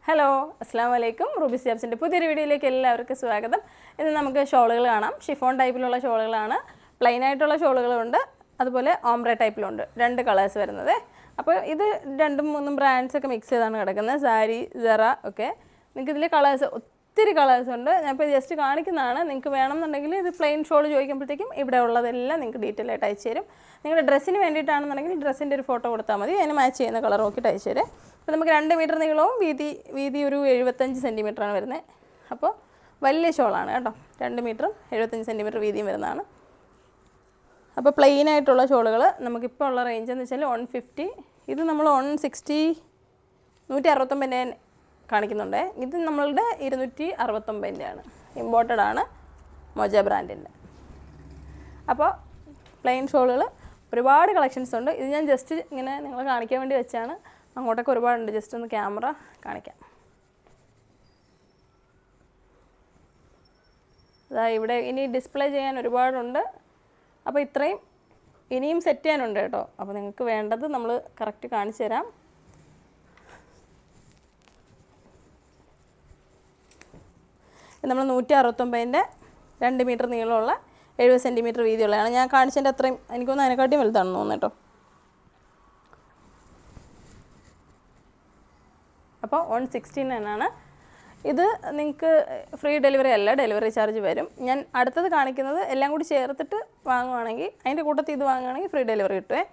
Hello അസ്സാം വലൈക്കും Ruby സ്യാബ്സിൻ്റെ പുതിയൊരു വീഡിയോയിലേക്ക് എല്ലാവർക്കും സ്വാഗതം. ഇന്ന് നമുക്ക് ഷോളുകൾ കാണാം. ഷിഫോൺ ടൈപ്പിലുള്ള ഷോളുകളാണ്. പ്ലെയിൻ ആയിട്ടുള്ള ഷോളുകളുണ്ട്, അതുപോലെ ഓംബ്രെ ടൈപ്പിലുണ്ട്. രണ്ട് കളേഴ്സ് വരുന്നത്. അപ്പോൾ ഇത് രണ്ടും മൂന്നും ബ്രാൻഡ്സൊക്കെ മിക്സ് ചെയ്താണ് കിടക്കുന്നത്. സാരി, സെറ ഒക്കെ. നിങ്ങൾക്ക് ഇതിൽ കളേഴ്സ് ഒത്തിരി കളേഴ്സ് ഉണ്ട്. ഞാനിപ്പോൾ ജസ്റ്റ് കാണിക്കുന്നതാണ്. നിങ്ങൾക്ക് വേണമെന്നുണ്ടെങ്കിൽ ഇത് പ്ലെയിൻ ഷോൾ ചോദിക്കുമ്പോഴത്തേക്കും ഇവിടെ ഉള്ളതെല്ലാം നിങ്ങൾക്ക് ഡീറ്റെയിൽ ആയിട്ട് അയച്ചു തരും. നിങ്ങളുടെ ഡ്രസ്സിന് വേണ്ടിയിട്ടാണെന്നുണ്ടെങ്കിൽ ഡ്രസ്സിൻ്റെ ഒരു ഫോട്ടോ കൊടുത്താൽ മതി. അതിന് മാച്ച് ചെയ്യുന്ന കളർ നോക്കിയിട്ട് അയച്ചു തരും. അപ്പോൾ നമുക്ക് 2 മീറ്റർ നീളവും വീതി ഒരു 75 സെൻറ്റിമീറ്ററാണ് വരുന്നത്. അപ്പോൾ വലിയ ഷോളാണ് കേട്ടോ. 2 മീറ്ററും 75 സെൻറ്റിമീറ്റർ വീതിയും വരുന്നതാണ്. അപ്പോൾ പ്ലെയിൻ ആയിട്ടുള്ള ഷോളുകൾ നമുക്കിപ്പോൾ ഉള്ള റേഞ്ച് എന്ന് വെച്ചാൽ 150. ഇത് നമ്മൾ 160 169 കാണിക്കുന്നുണ്ട്. ഇത് നമ്മളുടെ 269 ഇമ്പോർട്ടഡ് ആണ്, മൊജ ബ്രാൻഡിൻ്റെ. അപ്പോൾ പ്ലെയിൻ ഷോളുകൾ ഒരുപാട് കളക്ഷൻസ് ഉണ്ട്. ഇത് ഞാൻ ജസ്റ്റ് ഇങ്ങനെ നിങ്ങളെ കാണിക്കാൻ വേണ്ടി വെച്ചാണ്. അങ്ങോട്ടൊക്കെ ഒരുപാടുണ്ട്. ജസ്റ്റ് ഒന്ന് ക്യാമറ കാണിക്കാം. അതാ ഇവിടെ ഇനി ഡിസ്പ്ലേ ചെയ്യാൻ ഒരുപാടുണ്ട്. അപ്പോൾ ഇത്രയും ഇനിയും സെറ്റ് ചെയ്യാനുണ്ട് കേട്ടോ. അപ്പോൾ നിങ്ങൾക്ക് വേണ്ടത് നമ്മൾ കറക്റ്റ് കാണിച്ചു തരാം. നമ്മൾ 169 2 മീറ്റർ നീളമുള്ള 70 സെൻറ്റിമീറ്റർ വീതിയുള്ളതാണ്. ഞാൻ കാണിച്ചതിൻ്റെ അത്രയും എനിക്കൊന്ന് അതിനെക്കാട്ടിയും വലുതാണെന്ന് തോന്നുന്നു കേട്ടോ. അപ്പോൾ 169 ഇത് നിങ്ങൾക്ക് ഫ്രീ ഡെലിവറി അല്ല, ഡെലിവറി ചാർജ് വരും. ഞാൻ അടുത്തത് കാണിക്കുന്നത് എല്ലാം കൂടി ചേർത്തിട്ട് വാങ്ങുവാണെങ്കിൽ, അതിൻ്റെ കൂട്ടത്തിൽ ഇത് വാങ്ങുകയാണെങ്കിൽ ഫ്രീ ഡെലിവറി കിട്ടുമേ.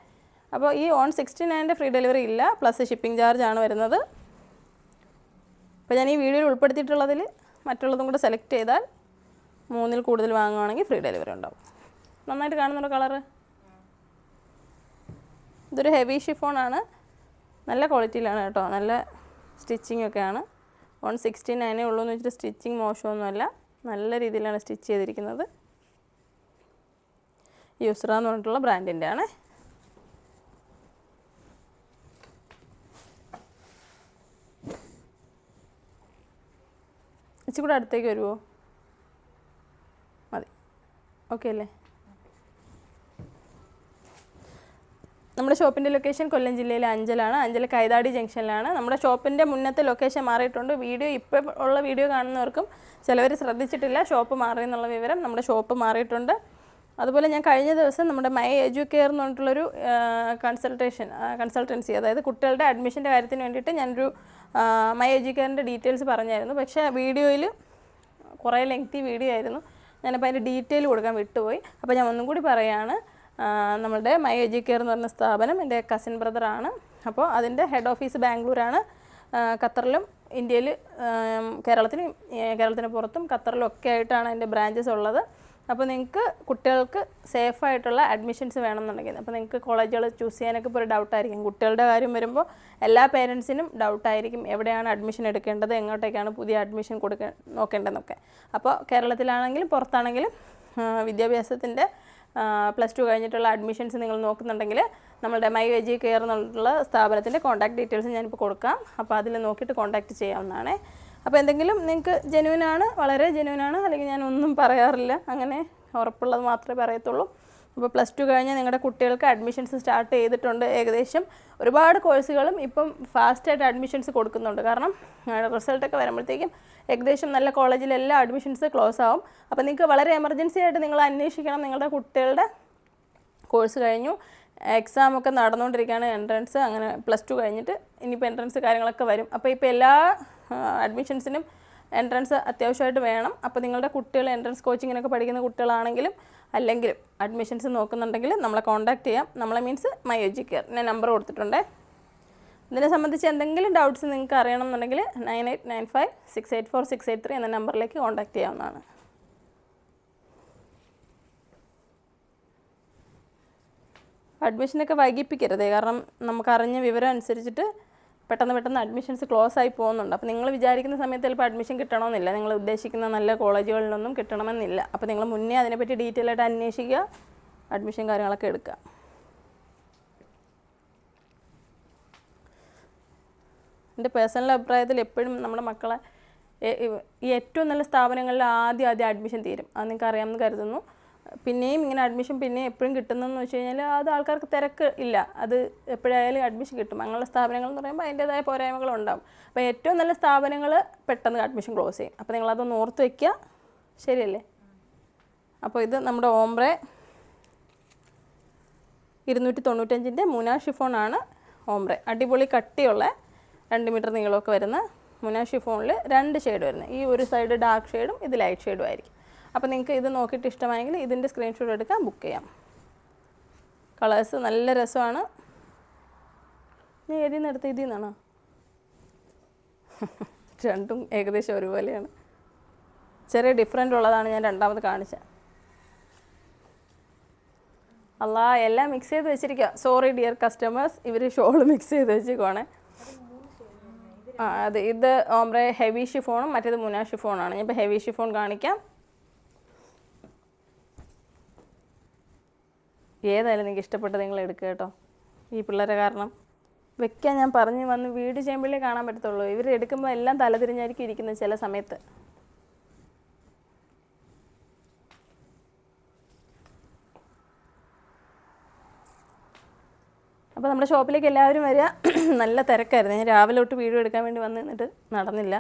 അപ്പോൾ ഈ 169 ഫ്രീ ഡെലിവറി ഇല്ല, പ്ലസ് ഷിപ്പിംഗ് ചാർജാണ് വരുന്നത്. അപ്പോൾ ഞാൻ ഈ വീഡിയോയിൽ ഉൾപ്പെടുത്തിയിട്ടുള്ളതിൽ മറ്റുള്ളതും കൂടെ സെലക്ട് ചെയ്താൽ 3-ൽ കൂടുതൽ വാങ്ങുവാണെങ്കിൽ ഫ്രീ ഡെലിവറി ഉണ്ടാവും. നന്നായിട്ട് കാണുന്നുണ്ടോ കളറ്? ഇതൊരു ഹെവി ഷിഫോണാണ്. നല്ല ക്വാളിറ്റിയിലാണ് കേട്ടോ. നല്ല സ്റ്റിച്ചിങ് ഒക്കെയാണ്. 169 ഉള്ളൂ എന്ന് വെച്ചിട്ട് സ്റ്റിച്ചിങ് മോശമൊന്നുമല്ല. നല്ല രീതിയിലാണ് സ്റ്റിച്ച് ചെയ്തിരിക്കുന്നത്. യുസ്ര എന്ന് പറഞ്ഞിട്ടുള്ള ബ്രാൻഡിൻ്റെ ആണ്. ഇച്ചിരി കൂടെ അടുത്തേക്ക് വരുമോ? മതി. ഓക്കെ അല്ലേ? നമ്മുടെ ഷോപ്പിൻ്റെ ലൊക്കേഷൻ കൊല്ലം ജില്ലയിലെ അഞ്ചലാണ്. അഞ്ചൽ കൈതാടി ജംഗ്ഷനിലാണ്. നമ്മുടെ ഷോപ്പിൻ്റെ മുന്നത്തെ ലൊക്കേഷൻ മാറിയിട്ടുണ്ട്. ഇപ്പോൾ ഉള്ള വീഡിയോ കാണുന്നവർക്കും ചിലവർ ശ്രദ്ധിച്ചിട്ടില്ല, ഷോപ്പ് മാറി എന്നുള്ള വിവരം. നമ്മുടെ ഷോപ്പ് മാറിയിട്ടുണ്ട്. അതുപോലെ ഞാൻ കഴിഞ്ഞ ദിവസം നമ്മുടെ മൈ എഡ്യൂക്കെയർ എന്ന് പറഞ്ഞിട്ടുള്ളൊരു കൺസൾട്ടൻസി, അതായത് കുട്ടികളുടെ അഡ്മിഷൻ്റെ കാര്യത്തിന് വേണ്ടിയിട്ട് ഞാനൊരു മൈ എഡ്യൂക്കെയറിൻ്റെ ഡീറ്റെയിൽസ് പറഞ്ഞായിരുന്നു. പക്ഷേ വീഡിയോയിൽ കുറേ ലെങ്തി വീഡിയോ ആയിരുന്നു. ഞാനപ്പോൾ അതിൻ്റെ ഡീറ്റെയിൽ കൊടുക്കാൻ വിട്ടുപോയി. അപ്പോൾ ഞാൻ ഒന്നും കൂടി പറയുകയാണ്. നമ്മളുടെ മൈ എഡ്യൂക്കെയർ എന്ന് പറഞ്ഞ സ്ഥാപനം എൻ്റെ കസിൻ ബ്രദറാണ്. അപ്പോൾ അതിൻ്റെ ഹെഡ് ഓഫീസ് ബാംഗ്ലൂരാണ്. ഖത്തറിലും ഇന്ത്യയിൽ കേരളത്തിന് പുറത്തും ഖത്തറിലും ഒക്കെ ആയിട്ടാണ് അതിൻ്റെ ബ്രാഞ്ചസ് ഉള്ളത്. അപ്പോൾ നിങ്ങൾക്ക് കുട്ടികൾക്ക് സേഫായിട്ടുള്ള അഡ്മിഷൻസ് വേണമെന്നുണ്ടെങ്കിൽ, അപ്പോൾ നിങ്ങൾക്ക് കോളേജുകൾ ചൂസ് ചെയ്യാനൊക്കെ ഇപ്പോൾ ഒരു ഡൗട്ടായിരിക്കും. കുട്ടികളുടെ കാര്യം വരുമ്പോൾ എല്ലാ പേരൻസിനും ഡൗട്ടായിരിക്കും, എവിടെയാണ് അഡ്മിഷൻ എടുക്കേണ്ടത്, എങ്ങോട്ടേക്കാണ് പുതിയ അഡ്മിഷൻ നോക്കേണ്ടതെന്നൊക്കെ. അപ്പോൾ കേരളത്തിലാണെങ്കിലും പുറത്താണെങ്കിലും വിദ്യാഭ്യാസത്തിൻ്റെ +2 കഴിഞ്ഞിട്ടുള്ള അഡ്മിഷൻസ് നിങ്ങൾ നോക്കുന്നുണ്ടെങ്കിൽ നമ്മളുടെ മൈ എഡ്യൂക്കെയർ എന്നുള്ള സ്ഥാപനത്തിൻ്റെ കോൺടാക്ട് ഡീറ്റെയിൽസ് ഞാനിപ്പോൾ കൊടുക്കാം. അപ്പോൾ അതിൽ നോക്കിയിട്ട് കോൺടാക്റ്റ് ചെയ്യാവുന്നതാണ്. അപ്പോൾ എന്തെങ്കിലും നിങ്ങൾക്ക് ജെന്യൂനാണ്, വളരെ ജെന്യൂനാണ്, അല്ലെങ്കിൽ ഞാൻ ഒന്നും പറയാറില്ല, അങ്ങനെ ഉറപ്പുള്ളത് മാത്രമേ പറയത്തുള്ളൂ. അപ്പോൾ +2 കഴിഞ്ഞ് നിങ്ങളുടെ കുട്ടികൾക്ക് അഡ്മിഷൻസ് സ്റ്റാർട്ട് ചെയ്തിട്ടുണ്ട്. ഏകദേശം ഒരുപാട് കോഴ്സുകളും ഇപ്പം ഫാസ്റ്റായിട്ട് അഡ്മിഷൻസ് കൊടുക്കുന്നുണ്ട്. കാരണം റിസൾട്ടൊക്കെ വരുമ്പോഴത്തേക്കും ഏകദേശം നല്ല കോളേജിലെല്ലാം അഡ്മിഷൻസ് ക്ലോസ് ആവും. അപ്പോൾ നിങ്ങൾക്ക് വളരെ എമർജൻസി ആയിട്ട് നിങ്ങൾ അന്വേഷിക്കണം. നിങ്ങളുടെ കുട്ടികളുടെ കോഴ്സ് കഴിഞ്ഞു, എക്സാമൊക്കെ നടന്നുകൊണ്ടിരിക്കുകയാണ്, എൻട്രൻസ്, അങ്ങനെ +2 കഴിഞ്ഞിട്ട് ഇനിയിപ്പോൾ എൻട്രൻസ് കാര്യങ്ങളൊക്കെ വരും. അപ്പോൾ ഇപ്പോൾ എല്ലാ അഡ്മിഷൻസിനും എൻട്രൻസ് അത്യാവശ്യമായിട്ട് വേണം. അപ്പോൾ നിങ്ങളുടെ കുട്ടികൾ എൻട്രൻസ് കോച്ചിങ്ങിനൊക്കെ പഠിക്കുന്ന കുട്ടികളാണെങ്കിലും അല്ലെങ്കിലും അഡ്മിഷൻസ് നോക്കുന്നുണ്ടെങ്കിൽ നമ്മളെ കോൺടാക്റ്റ് ചെയ്യാം. നമ്മളെ മീൻസ് മൈ എഡ്യൂക്കെയർ, ഞാൻ നമ്പർ കൊടുത്തിട്ടുണ്ട്. ഇതിനെ സംബന്ധിച്ച് എന്തെങ്കിലും ഡൗട്ട്സ് നിങ്ങൾക്ക് അറിയണമെന്നുണ്ടെങ്കിൽ 9895684683 എന്ന നമ്പറിലേക്ക് കോൺടാക്റ്റ് ചെയ്യാവുന്നതാണ്. അഡ്മിഷനൊക്കെ വൈകിപ്പിക്കരുത്. കാരണം നമുക്കറിഞ്ഞ വിവരം അനുസരിച്ചിട്ട് പെട്ടെന്ന് അഡ്മിഷൻസ് ക്ലോസ് ആയി പോകുന്നുണ്ട്. അപ്പോൾ നിങ്ങൾ വിചാരിക്കുന്ന സമയത്ത് ചിലപ്പോൾ അഡ്മിഷൻ കിട്ടണമെന്നില്ല. നിങ്ങൾ ഉദ്ദേശിക്കുന്ന നല്ല കോളേജുകളിലൊന്നും കിട്ടണമെന്നില്ല. അപ്പോൾ നിങ്ങൾ മുന്നേ അതിനെപ്പറ്റി ഡീറ്റെയിൽ ആയിട്ട് അന്വേഷിക്കുക, അഡ്മിഷൻ കാര്യങ്ങളൊക്കെ എടുക്കുക. എൻ്റെ പേഴ്സണൽ അഭിപ്രായത്തിൽ എപ്പോഴും നമ്മുടെ മക്കളെ ഈ ഏറ്റവും നല്ല സ്ഥാപനങ്ങളിൽ ആദ്യം അഡ്മിഷൻ തീരും. അത് നിങ്ങൾക്ക് അറിയാമെന്ന് കരുതുന്നു. പിന്നെയും ഇങ്ങനെ അഡ്മിഷൻ പിന്നെയും എപ്പോഴും കിട്ടുന്നതെന്ന് വെച്ച് കഴിഞ്ഞാൽ അത് ആൾക്കാർക്ക് തിരക്ക് ഇല്ല, അത് എപ്പോഴായാലും അഡ്മിഷൻ കിട്ടും. അങ്ങനെയുള്ള സ്ഥാപനങ്ങൾ എന്ന് പറയുമ്പോൾ അതിൻ്റേതായ പോരായ്മകളുണ്ടാകും. അപ്പോൾ ഏറ്റവും നല്ല സ്ഥാപനങ്ങൾ പെട്ടെന്ന് അഡ്മിഷൻ ക്ലോസ് ചെയ്യും. അപ്പോൾ നിങ്ങളതൊന്ന് ഓർത്ത് വയ്ക്കുക, ശരിയല്ലേ? അപ്പോൾ ഇത് നമ്മുടെ ഓംബ്രെ 295-ൻ്റെ മുനാ ഷിഫോണാണ് ഓംബ്രെ. അടിപൊളി കട്ടിയുള്ള 2 മീറ്റർ നീളമൊക്കെ വരുന്ന മുനാ ഷിഫോണിൽ 2 ഷെയ്ഡ് വരുന്നത്. ഈ ഒരു സൈഡ് ഡാർക്ക് ഷെയ്ഡും ഇത് ലൈറ്റ് ഷെയ്ഡും ആയിരിക്കും. അപ്പോൾ നിങ്ങൾക്ക് ഇത് നോക്കിയിട്ട് ഇഷ്ടമായെങ്കിൽ ഇതിൻ്റെ സ്ക്രീൻഷോട്ട് എടുക്കാൻ ബുക്ക് ചെയ്യാം. കളേഴ്സ് നല്ല രസമാണ്. ഞാൻ ഏതിൽ നിന്ന് എടുത്ത ഇതിൽ നിന്നാണോ? രണ്ടും ഏകദേശം ഒരുപോലെയാണ്. ചെറിയ ഡിഫറൻ്റ് ഉള്ളതാണ് ഞാൻ രണ്ടാമത് കാണിച്ചത്. അല്ലാ, എല്ലാം മിക്സ് ചെയ്ത് വെച്ചിരിക്കുക. സോറി ഡിയർ കസ്റ്റമേഴ്സ്, ഇവർ ഷോൾ മിക്സ് ചെയ്ത് വെച്ചിരിക്കുവാണേ. അത് ഇത് ഓംബ്രെ ഹെവി ഷിഫോണും മറ്റേത് മുനാ ഷിഫോണാണ്. ഞാൻ ഇപ്പോൾ ഹെവി ഷിഫോൺ കാണിക്കാം. ഏതായാലും നിങ്ങൾക്ക് ഇഷ്ടപ്പെട്ടത് നിങ്ങൾ എടുക്കുക കേട്ടോ. ഈ പിള്ളേരെ കാരണം വെക്കാൻ ഞാൻ പറഞ്ഞു വന്ന് വീട് ചെയ്യുമ്പോഴേ കാണാൻ പറ്റത്തുള്ളൂ. ഇവർ എടുക്കുമ്പോൾ എല്ലാം തലതിരിഞ്ഞായിരിക്കും ഇരിക്കുന്നത് ചില സമയത്ത്. അപ്പോൾ നമ്മുടെ ഷോപ്പിലേക്ക് എല്ലാവരും വരിക. നല്ല തിരക്കായിരുന്നു. ഞാൻ രാവിലെ തൊട്ട് വീഡിയോ എടുക്കാൻ വേണ്ടി വന്ന് നിന്നിട്ട് നടന്നില്ല,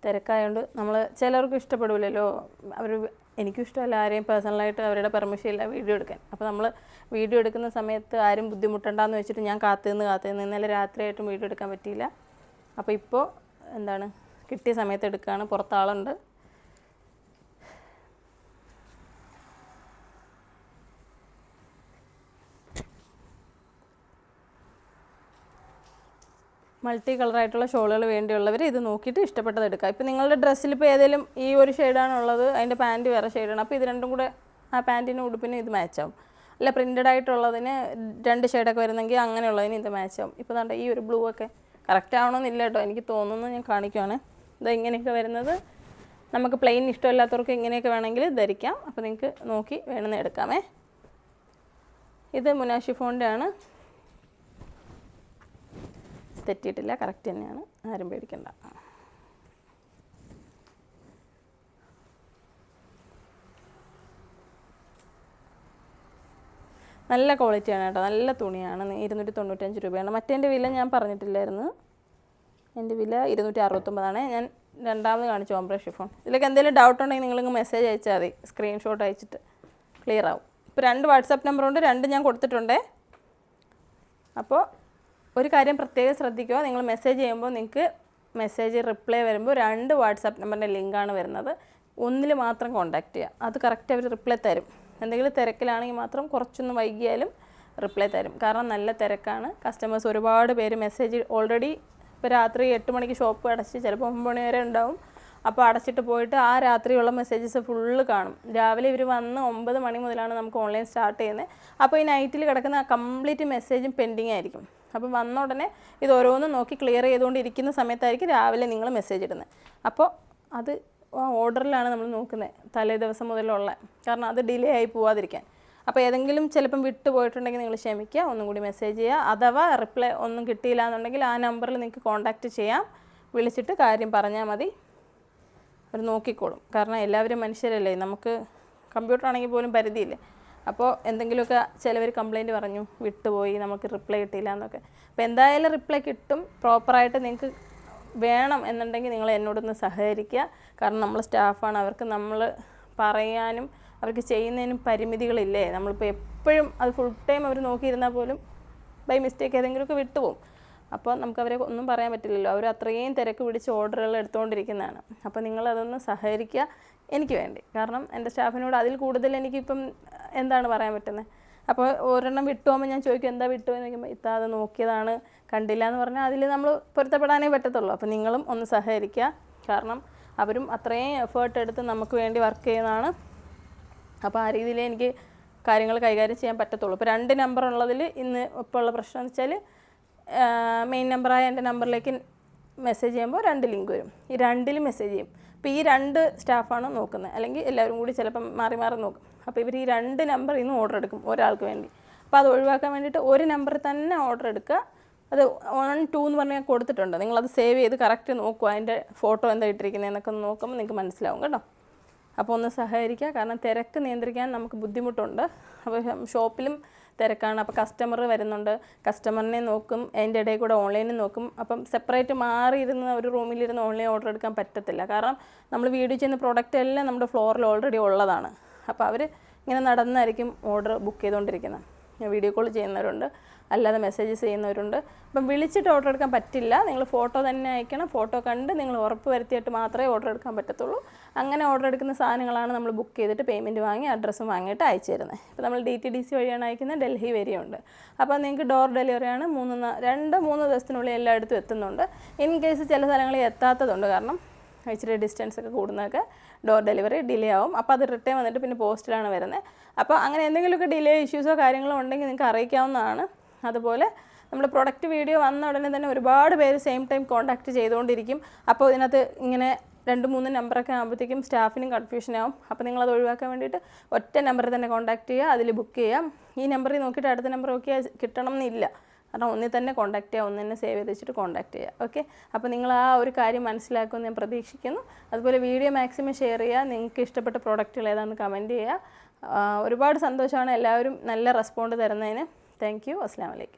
തിരക്കായതുകൊണ്ട്. നമ്മൾ ചിലർക്ക് ഇഷ്ടപ്പെടില്ലല്ലോ, എനിക്കും ഇഷ്ടമല്ല ആരെയും പേഴ്സണലായിട്ട് അവരുടെ പെർമിഷൻ ഇല്ല വീഡിയോ എടുക്കാൻ. അപ്പോൾ നമ്മൾ വീഡിയോ എടുക്കുന്ന സമയത്ത് ആരും ബുദ്ധിമുട്ടുണ്ടാന്ന് വെച്ചിട്ട് ഞാൻ കാത്തു നിന്ന് ഇന്നലെ രാത്രിയായിട്ടും വീഡിയോ എടുക്കാൻ പറ്റിയില്ല. അപ്പോൾ ഇപ്പോൾ എന്താണ്, കിട്ടിയ സമയത്ത് എടുക്കുകയാണ്. പുറത്താളുണ്ട്. മൾട്ടി കളറായിട്ടുള്ള ഷോളുകൾ വേണ്ടിയുള്ളവർ ഇത് നോക്കിയിട്ട് ഇഷ്ടപ്പെട്ടത് എടുക്കുക. ഇപ്പോൾ നിങ്ങളുടെ ഡ്രസ്സിൽ ഇപ്പോൾ ഏതെങ്കിലും ഈ ഒരു ഷെയ്ഡാണുള്ളത്, അതിൻ്റെ പാൻറ്റ് വേറെ ഷെയ്ഡാണ്, അപ്പോൾ ഇത് രണ്ടും കൂടെ ആ പാൻറ്റിനും ഉടുപ്പിനും ഇത് മാച്ചാവും. അല്ല പ്രിൻറ്റഡ് ആയിട്ടുള്ളതിന് 2 ഷെയ്ഡൊക്കെ വരുന്നെങ്കിൽ അങ്ങനെയുള്ളതിന് ഇത് മാച്ചാവും. ഇപ്പോൾ ദാണ്ട ഈ ഒരു ബ്ലൂ ഒക്കെ കറക്റ്റ് ആവണമെന്നില്ല കേട്ടോ, എനിക്ക് തോന്നുന്നു. ഞാൻ കാണിക്കുവാണ്. ഇത് ഇങ്ങനെയൊക്കെ വരുന്നത് നമുക്ക് പ്ലെയിൻ ഇഷ്ടമില്ലാത്തവർക്ക് ഇങ്ങനെയൊക്കെ വേണമെങ്കിൽ ധരിക്കാം. അപ്പോൾ നിങ്ങൾക്ക് നോക്കി വേണമെന്ന് എടുക്കാമേ. ഇത് മുനാ ഷിഫോണിൻ്റെ ആണ്. തെറ്റിയിട്ടില്ല, കറക്റ്റ് തന്നെയാണ്, ആരും പേടിക്കണ്ട. നല്ല ക്വാളിറ്റിയാണ് കേട്ടോ, നല്ല തുണിയാണ്. 295 രൂപയാണ്. മറ്റേൻ്റെ വില ഞാൻ പറഞ്ഞിട്ടില്ലായിരുന്നു. എൻ്റെ വില 269 ഞാൻ രണ്ടാമത് കാണിച്ചു ഓംബ്രെ ഷിഫോൺ. ഇതിലേക്ക് എന്തെങ്കിലും ഡൗട്ട് ഉണ്ടെങ്കിൽ നിങ്ങളിങ്ങ് മെസ്സേജ് അയച്ചാൽ മതി, സ്ക്രീൻഷോട്ട് അയച്ചിട്ട് ക്ലിയർ ആവും. ഇപ്പോൾ 2 വാട്സാപ്പ് നമ്പറുണ്ട്, 2 ഞാൻ കൊടുത്തിട്ടുണ്ടേ. അപ്പോൾ ഒരു കാര്യം പ്രത്യേകം ശ്രദ്ധിക്കുക, നിങ്ങൾ മെസ്സേജ് ചെയ്യുമ്പോൾ നിങ്ങൾക്ക് മെസ്സേജ് റിപ്ലൈ വരുമ്പോൾ 2 വാട്സാപ്പ് നമ്പറിൻ്റെ ലിങ്കാണ് വരുന്നത്. ഒന്നിൽ മാത്രം കോൺടാക്റ്റ് ചെയ്യുക, അത് കറക്റ്റ് അവർ റിപ്ലൈ തരും. എന്തെങ്കിലും തിരക്കിലാണെങ്കിൽ മാത്രം കുറച്ചൊന്ന് വൈകിയാലും റിപ്ലൈ തരും. കാരണം നല്ല തിരക്കാണ്. കസ്റ്റമേഴ്സ് ഒരുപാട് പേര് മെസ്സേജ് ഓൾറെഡി ഇപ്പോൾ രാത്രി 8 മണിക്ക് ഷോപ്പ് അടച്ച് ചിലപ്പോൾ 9 മണി വരെ ഉണ്ടാവും. അപ്പോൾ അടച്ചിട്ട് പോയിട്ട് ആ രാത്രിയുള്ള മെസ്സേജസ് ഫുള്ള് കാണും. രാവിലെ ഇവർ വന്ന് 9 മണി മുതലാണ് നമുക്ക് ഓൺലൈൻ സ്റ്റാർട്ട് ചെയ്യുന്നത്. അപ്പോൾ ഈ നൈറ്റിൽ കിടക്കുന്ന കംപ്ലീറ്റ് മെസ്സേജും പെൻഡിങ് ആയിരിക്കും. അപ്പോൾ വന്ന ഉടനെ ഇത് ഓരോന്നും നോക്കി ക്ലിയർ ചെയ്തുകൊണ്ടിരിക്കുന്ന സമയത്തായിരിക്കും രാവിലെ നിങ്ങൾ മെസ്സേജ് ഇടുന്നത്. അപ്പോൾ അത് ഓർഡറിലാണ് നമ്മൾ നോക്കുന്നത്, തലേ ദിവസം മുതലുള്ള. കാരണം അത് ഡിലേ ആയി പോവാതിരിക്കാൻ. അപ്പോൾ ഏതെങ്കിലും ചിലപ്പം വിട്ടു പോയിട്ടുണ്ടെങ്കിൽ നിങ്ങൾ ക്ഷമിക്കുക, ഒന്നും കൂടി മെസ്സേജ് ചെയ്യുക. അഥവാ റിപ്ലൈ ഒന്നും കിട്ടിയില്ല എന്നുണ്ടെങ്കിൽ ആ നമ്പറിൽ നിങ്ങൾക്ക് കോൺടാക്റ്റ് ചെയ്യാം. വിളിച്ചിട്ട് കാര്യം പറഞ്ഞാൽ മതി, അവർ നോക്കിക്കോളും. കാരണം എല്ലാവരും മനുഷ്യരല്ലേ, നമുക്ക് കമ്പ്യൂട്ടർ ആണെങ്കിൽ പോലും പരിധിയില്ലേ. അപ്പോൾ എന്തെങ്കിലുമൊക്കെ ചിലവർ കംപ്ലയിൻറ്റ് പറഞ്ഞു, വിട്ടുപോയി, നമുക്ക് റിപ്ലൈ കിട്ടിയില്ല എന്നൊക്കെ. അപ്പോൾ എന്തായാലും റിപ്ലൈ കിട്ടും. പ്രോപ്പറായിട്ട് നിങ്ങൾക്ക് വേണം എന്നുണ്ടെങ്കിൽ നിങ്ങൾ എന്നോടൊന്ന് സഹകരിക്കുക. കാരണം നമ്മൾ സ്റ്റാഫാണ്, അവർക്ക് നമ്മൾ പറയാനും അവർക്ക് ചെയ്യുന്നതിനും പരിമിതികളില്ലേ. നമ്മളിപ്പോൾ എപ്പോഴും അത് ഫുൾ ടൈം അവർ നോക്കിയിരുന്നാൽ പോലും ബൈ മിസ്റ്റേക്ക് ഏതെങ്കിലുമൊക്കെ വിട്ടുപോകും. അപ്പോൾ നമുക്കവരെ ഒന്നും പറയാൻ പറ്റില്ലല്ലോ. അവർ അത്രയും തിരക്ക് പിടിച്ച് ഓർഡറുകൾ എടുത്തുകൊണ്ടിരിക്കുന്നതാണ്. അപ്പോൾ നിങ്ങളതൊന്ന് സഹകരിക്കുക എനിക്ക് വേണ്ടി. കാരണം എൻ്റെ സ്റ്റാഫിനോട് അതിൽ കൂടുതൽ എനിക്കിപ്പം എന്താണ് പറയാൻ പറ്റുന്നത്. അപ്പോൾ ഒരെണ്ണം വിട്ടുപോകുമ്പോൾ ഞാൻ ചോദിക്കും എന്താ വിട്ടുപോയെന്ന് ചോദിക്കുമ്പോൾ ഇത്താതെ നോക്കിയതാണ്, കണ്ടില്ല എന്ന് പറഞ്ഞാൽ അതിൽ നമ്മൾ പൊരുത്തപ്പെടാനേ പറ്റത്തുള്ളൂ. അപ്പോൾ നിങ്ങളും ഒന്ന് സഹകരിക്കുക. കാരണം അവരും അത്രയും എഫേർട്ട് എടുത്ത് നമുക്ക് വേണ്ടി വർക്ക് ചെയ്യുന്നതാണ്. അപ്പോൾ ആ രീതിയിൽ എനിക്ക് കാര്യങ്ങൾ കൈകാര്യം ചെയ്യാൻ പറ്റത്തുള്ളൂ. ഇപ്പോൾ 2 നമ്പർ ഉള്ളതിൽ ഇന്ന് ഇപ്പോൾ ഉള്ള പ്രശ്നം എന്ന് വെച്ചാൽ മെയിൻ നമ്പറായ എൻ്റെ നമ്പറിലേക്ക് മെസ്സേജ് ചെയ്യുമ്പോൾ 2 ലിങ്ക് വരും. ഈ 2ലും മെസ്സേജ് ചെയ്യും. അപ്പോൾ ഈ 2 സ്റ്റാഫാണ് നോക്കുന്നത്, അല്ലെങ്കിൽ എല്ലാവരും കൂടി ചിലപ്പം മാറി മാറി നോക്കും. അപ്പോൾ ഇവർ ഈ 2 നമ്പറിൽ നിന്ന് ഓർഡർ എടുക്കും ഒരാൾക്ക് വേണ്ടി. അപ്പോൾ അത് ഒഴിവാക്കാൻ വേണ്ടിയിട്ട് ഒരു നമ്പറിൽ തന്നെ ഓർഡർ എടുക്കുക. അത് 1, 2 എന്ന് പറഞ്ഞാൽ കൊടുത്തിട്ടുണ്ട്. നിങ്ങളത് സേവ് ചെയ്ത് കറക്റ്റ് നോക്കുക. അതിൻ്റെ ഫോട്ടോ എന്താ ഇട്ടിരിക്കുന്നത് എന്നൊക്കെ നോക്കുമ്പോൾ നിങ്ങൾക്ക് മനസ്സിലാവും കേട്ടോ. അപ്പോൾ ഒന്ന് സഹകരിക്കുക. കാരണം തിരക്ക് നിയന്ത്രിക്കാൻ നമുക്ക് ബുദ്ധിമുട്ടുണ്ട്. അപ്പോൾ ഷോപ്പിലും തിരക്കാണ്. അപ്പോൾ കസ്റ്റമർ വരുന്നുണ്ട്, കസ്റ്റമറിനെ നോക്കും, അതിൻ്റെ ഇടയിൽ കൂടെ ഓൺലൈനിൽ നോക്കും. അപ്പം സെപ്പറേറ്റ് മാറിയിരുന്ന് ഒരു റൂമിലിരുന്ന് ഓൺലൈൻ ഓർഡർ എടുക്കാൻ പറ്റത്തില്ല. കാരണം നമ്മൾ വീഡിയോ ചെയ്യുന്ന പ്രോഡക്റ്റ് എല്ലാം നമ്മുടെ ഫ്ലോറിൽ ഓൾറെഡി ഉള്ളതാണ്. അപ്പോൾ അവർ ഇങ്ങനെ നടന്നായിരിക്കും ഓർഡർ ബുക്ക് ചെയ്തുകൊണ്ടിരിക്കുന്നത്. വീഡിയോ കോൾ ചെയ്യുന്നവരുണ്ട്, അല്ലാതെ മെസ്സേജസ് ചെയ്യുന്നവരുണ്ട്. അപ്പം വിളിച്ചിട്ട് ഓർഡർ എടുക്കാൻ പറ്റില്ല. നിങ്ങൾ ഫോട്ടോ തന്നെ അയക്കണം. ഫോട്ടോ കണ്ട് നിങ്ങൾ ഉറപ്പ് വരുത്തിയിട്ട് മാത്രമേ ഓർഡർ എടുക്കാൻ പറ്റത്തുള്ളൂ. അങ്ങനെ ഓർഡർ എടുക്കുന്ന സാധനങ്ങളാണ് നമ്മൾ ബുക്ക് ചെയ്തിട്ട് പേയ്മെൻറ്റ് വാങ്ങി അഡ്രസ്സും വാങ്ങിയിട്ട് അയച്ചു തരുന്നത്. ഇപ്പോൾ നമ്മൾ DTDC വഴിയാണ് അയക്കുന്നത്. ഡൽഹി വരെയുണ്ട്. അപ്പോൾ നിങ്ങൾക്ക് ഡോർ ഡെലിവറിയാണ് 2-3 ദിവസത്തിനുള്ളിൽ എല്ലായിടത്തും എത്തുന്നുണ്ട്. ഇൻ കേസ് ചില സ്ഥലങ്ങളിൽ എത്താത്തതുണ്ട്. കാരണം ഇച്ചിരി ഡിസ്റ്റൻസ് ഒക്കെ കൂടുന്നതൊക്കെ ഡോർ ഡെലിവറി ഡിലേ ആവും. അപ്പോൾ അത് റിട്ടേൺ വന്നിട്ട് പിന്നെ പോസ്റ്റിലാണ് വരുന്നത്. അപ്പോൾ അങ്ങനെ എന്തെങ്കിലുമൊക്കെ ഡിലേ ഇഷ്യൂസോ കാര്യങ്ങളോ ഉണ്ടെങ്കിൽ നിങ്ങൾക്ക് അറിയിക്കാവുന്നതാണ്. അതുപോലെ നമ്മുടെ പ്രൊഡക്റ്റ് വീഡിയോ വന്ന ഉടനെ തന്നെ ഒരുപാട് പേര് സെയിം ടൈം കോൺടാക്റ്റ് ചെയ്തുകൊണ്ടിരിക്കും. അപ്പോൾ ഇതിനകത്ത് ഇങ്ങനെ 2-3 നമ്പറൊക്കെ ആകുമ്പോഴത്തേക്കും സ്റ്റാഫിനും കൺഫ്യൂഷനാവും. അപ്പോൾ നിങ്ങളത് ഒഴിവാക്കാൻ വേണ്ടിയിട്ട് ഒറ്റ നമ്പറിൽ തന്നെ കോൺടാക്റ്റ് ചെയ്യുക, അതിൽ ബുക്ക് ചെയ്യാം. ഈ നമ്പറിൽ നോക്കിയിട്ട് അടുത്ത നമ്പർ നോക്കിയാൽ കിട്ടണം എന്നില്ല. കാരണം ഒന്നിൽ തന്നെ കോൺടാക്റ്റ് ചെയ്യുക, ഒന്ന് തന്നെ സേവ് ചെയ്ത് വെച്ചിട്ട് കോൺടാക്റ്റ് ചെയ്യുക. ഓക്കെ, അപ്പോൾ നിങ്ങൾ ആ ഒരു കാര്യം മനസ്സിലാക്കുമെന്ന് ഞാൻ പ്രതീക്ഷിക്കുന്നു. അതുപോലെ വീഡിയോ മാക്സിമം ഷെയർ ചെയ്യുക. നിങ്ങൾക്ക് ഇഷ്ടപ്പെട്ട പ്രോഡക്റ്റുകൾ ഏതാണെന്ന് കമൻറ്റ് ചെയ്യുക. ഒരുപാട് സന്തോഷമാണ് എല്ലാവരും നല്ല റെസ്പോണ്ട് തരുന്നതിന്. Thank you. അസ്സലാമു അലൈക്കും.